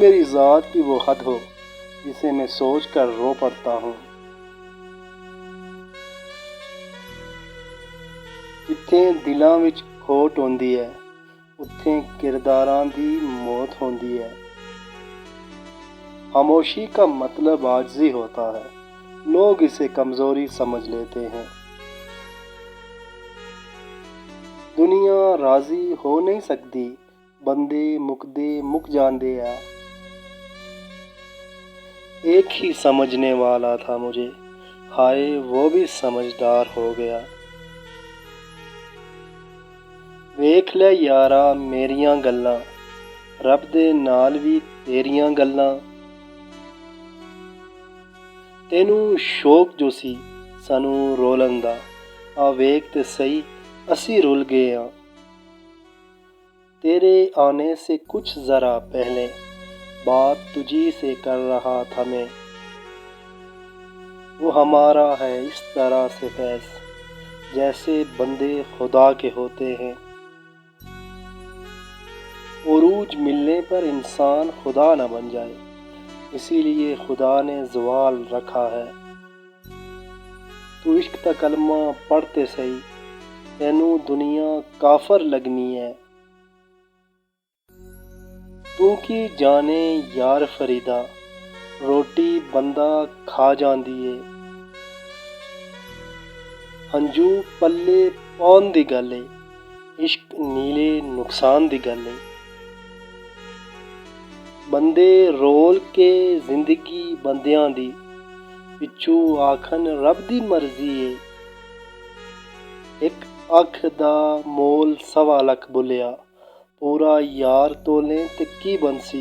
मेरी ज़ात की वो हद हो जिसे मैं सोच कर रो पड़ता हूँ। जिथे दिलों विच खोट होंदी है उत्थे किरदारां दी मौत होंदी है। खामोशी का मतलब आजिज़ी होता है, लोग इसे कमज़ोरी समझ लेते हैं। दुनिया राज़ी हो नहीं सकती, बंदे मुकदे मुक जांदे आ। एक ही समझने वाला था मुझे, हाय वो भी समझदार हो गया। वेख ले यारा मेरियां गल्लां, रब दे नाल भी तेरियां गल्लां। तेनू शौक जो सी सानू रोलन दा, आ वेख ते सही असी रुल गए हाँ। तेरे आने से कुछ ज़रा पहले बात तुझी से कर रहा था मैं। वो हमारा है इस तरह से फैज़, जैसे बंदे खुदा के होते हैं। उरूज मिलने पर इंसान खुदा न बन जाए, इसीलिए खुदा ने ज़वाल रखा है। तू इश्क दा कलमा पढ़ते सही, तेनू दुनिया काफर लगनी है। तू की जाने यार फरीदा, रोटी बंदा खा जांदी है। हंजू पल्ले पौन दी गल है, इश्क नीले नुकसान दी गल है। बंदे रोल के जिंदगी बंदियां दी, पिछू आखन रब दी मर्जी है। एक अख दा मोल 1.25 लाख बुलिया, पूरा यार तोले ते की बनसी।